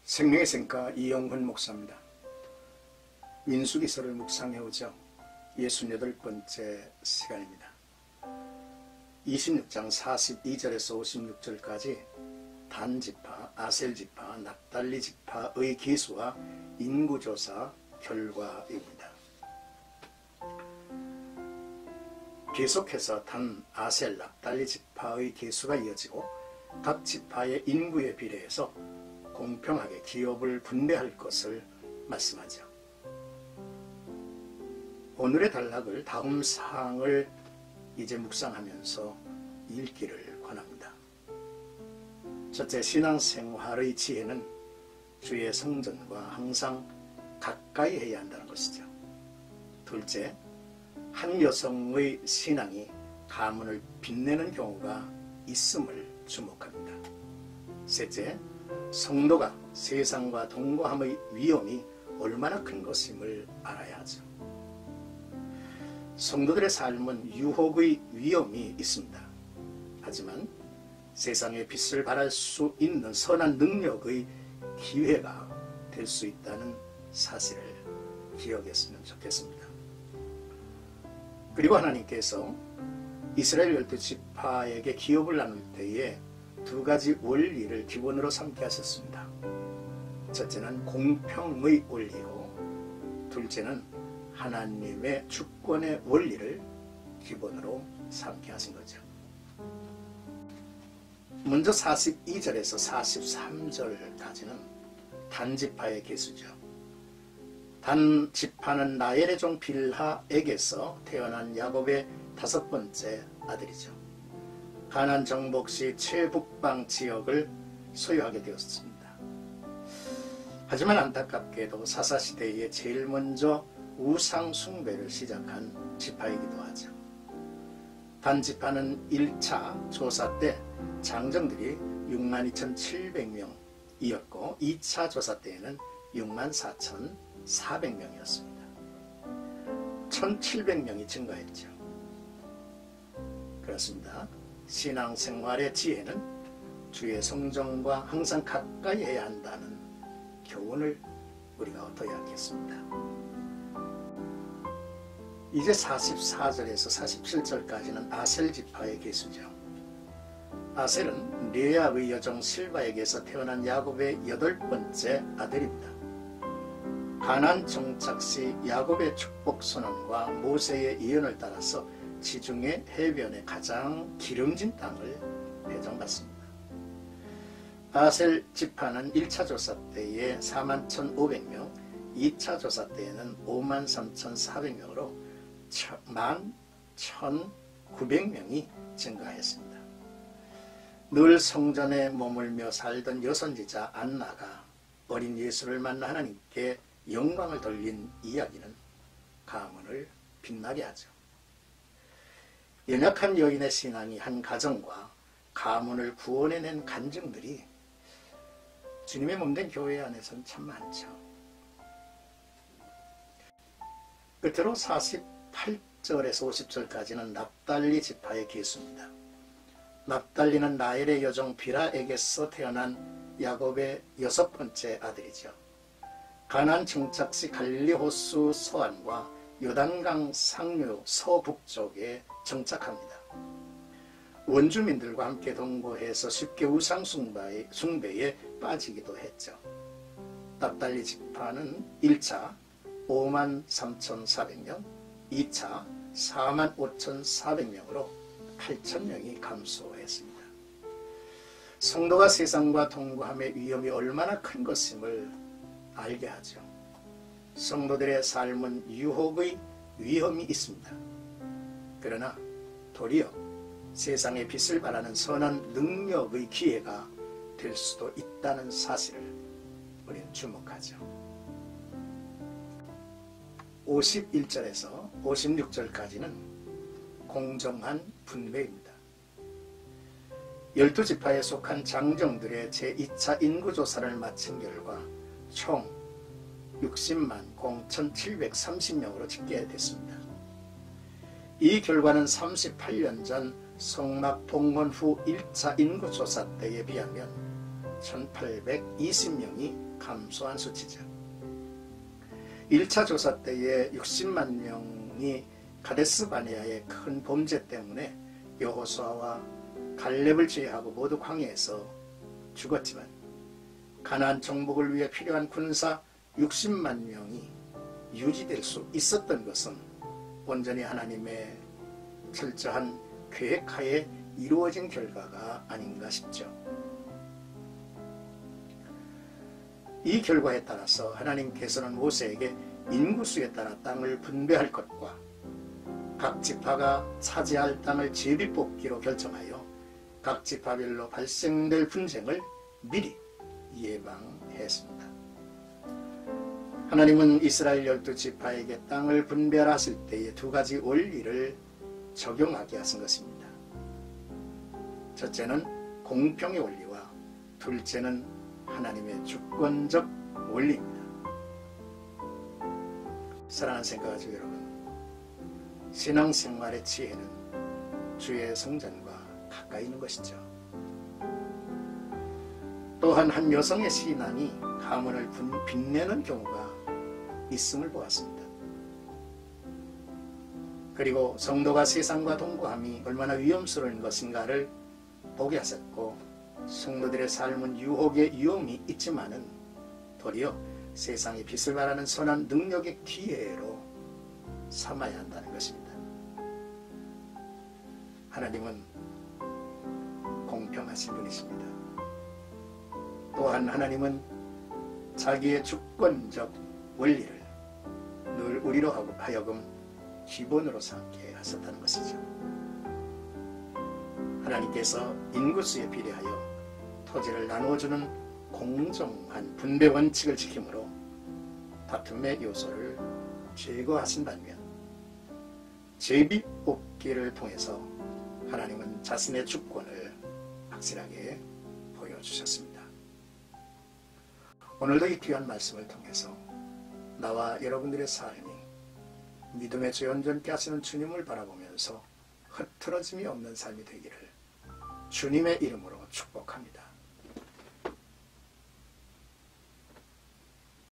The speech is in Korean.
생명의 생가 이영훈 목사입니다. 민수기서를 묵상해오죠. 68번째 시간입니다. 26장 42절에서 56절까지 단지파, 아셀지파, 납달리지파의 기수와 인구조사 결과입니다. 계속해서 단, 아셀, 납달리지파의 기수가 이어지고 각 지파의 인구에 비례해서 공평하게 기업을 분배할 것을 말씀하죠. 오늘의 단락을 다음 사항을 이제 묵상하면서 읽기를 권합니다. 첫째, 신앙생활의 지혜는 주의 성전과 항상 가까이 해야 한다는 것이죠. 둘째, 한 여성의 신앙이 가문을 빛내는 경우가 있음을 주목합니다. 셋째, 성도가 세상과 동거함의 위험이 얼마나 큰 것임을 알아야 하죠. 성도들의 삶은 유혹의 위험이 있습니다. 하지만 세상의 빛을 발할 수 있는 선한 능력의 기회가 될 수 있다는 사실을 기억했으면 좋겠습니다. 그리고 하나님께서 이스라엘 12지파에게 기업을 나눌 때에 두 가지 원리를 기본으로 삼게 하셨습니다. 첫째는 공평의 원리고, 둘째는 하나님의 주권의 원리를 기본으로 삼게 하신 거죠. 먼저 42절에서 43절까지는 단지파의 계수죠. 단지파는 라헬의 종 빌하에게서 태어난 야곱의 5번째 아들이죠. 가나안 정복 시 최북방 지역을 소유하게 되었습니다. 하지만 안타깝게도 사사시대에 제일 먼저 우상 숭배를 시작한 지파이기도 하죠. 단지파는 1차 조사 때 장정들이 62,700명이었고 2차 조사 때에는 64,400명이었습니다. 1,700명이 증가했죠. 그렇습니다. 신앙생활의 지혜는 주의 성전과 항상 가까이 해야 한다는 교훈을 우리가 얻어야 하겠습니다. 이제 44절에서 47절까지는 아셀 지파의 계수죠. 아셀은 레아의 여종 실바에게서 태어난 야곱의 8번째 아들입니다. 가나안 정착 시 야곱의 축복 선언과 모세의 예언을 따라서 지중해 해변의 가장 기름진 땅을 배정받습니다. 아셀 지파는 1차 조사 때에 41,500명, 2차 조사 때에는 53,400명으로 11,900명이 증가했습니다. 늘 성전에 머물며 살던 여선지자 안나가 어린 예수를 만나 하나님께 영광을 돌린 이야기는 가문을 빛나게 하죠. 연약한 여인의 신앙이 한 가정과 가문을 구원해낸 간증들이 주님의 몸된 교회 안에서는 참 많죠. 끝으로 48절에서 50절까지는 납달리 지파의 계수입니다. 납달리는 라헬의 여종 빌하에게서 태어난 야곱의 6번째 아들이죠. 가나안 정착 시 갈릴리 호수 서안과 요단강 상류 서북쪽에 정착합니다. 원주민들과 함께 동거해서 쉽게 우상 숭배에 빠지기도 했죠. 납달리 지파는 1차 53,400명, 2차 45,400명으로 8,000명이 감소했습니다. 성도가 세상과 동거함의 위험이 얼마나 큰 것임을 알게 하죠. 성도들의 삶은 유혹의 위험이 있습니다. 그러나 도리어 세상의 빛을 발하는 선한 능력의 기회가 될 수도 있다는 사실을 우리는 주목하죠. 51절에서 56절까지는 공정한 분배입니다. 12지파에 속한 장정들의 제2차 인구조사를 마친 결과 총 60만 0,730명으로 집계됐습니다. 이 결과는 38년 전 성막 봉헌 후 1차 인구조사 때에 비하면 1820명이 감소한 수치죠. 1차 조사 때에 60만 명이 가데스 바네아의 큰 범죄 때문에 여호수아와 갈렙을 제외하고 모두 광야에서 죽었지만 가나안 정복을 위해 필요한 군사 60만 명이 유지될 수 있었던 것은 온전히 하나님의 철저한 계획하에 이루어진 결과가 아닌가 싶죠. 이 결과에 따라서 하나님께서는 모세에게 인구수에 따라 땅을 분배할 것과 각 지파가 차지할 땅을 제비뽑기로 결정하여 각 지파별로 발생될 분쟁을 미리 예방했습니다. 하나님은 이스라엘 12지파에게 땅을 분별하실 때에 두 가지 원리를 적용하게 하신 것입니다. 첫째는 공평의 원리와 둘째는 하나님의 주권적 원리입니다. 사랑하는 생각가지고 여러분, 신앙생활의 지혜는 주의 성전과 가까이 있는 것이죠. 또한 한 여성의 신앙이 가문을 빛내는 경우가 있음을 보았습니다. 그리고 성도가 세상과 동거함이 얼마나 위험스러운 것인가를 보게 하셨고, 성도들의 삶은 유혹의 위험이 있지만은 도리어 세상의 빛을 발하는 선한 능력의 기회로 삼아야 한다는 것입니다. 하나님은 공평하신 분이십니다. 또한 하나님은 자기의 주권적 원리를 늘 우리로 하여금 기본으로 삼게 하셨다는 것이죠. 하나님께서 인구수에 비례하여 토지를 나누어주는 공정한 분배 원칙을 지킴으로 다툼의 요소를 제거하신 반면 제비뽑기를 통해서 하나님은 자신의 주권을 확실하게 보여주셨습니다. 오늘도 이 귀한 말씀을 통해서 나와 여러분들의 삶이 믿음의 죄 온전케 하시는 주님을 바라보면서 흐트러짐이 없는 삶이 되기를 주님의 이름으로 축복합니다.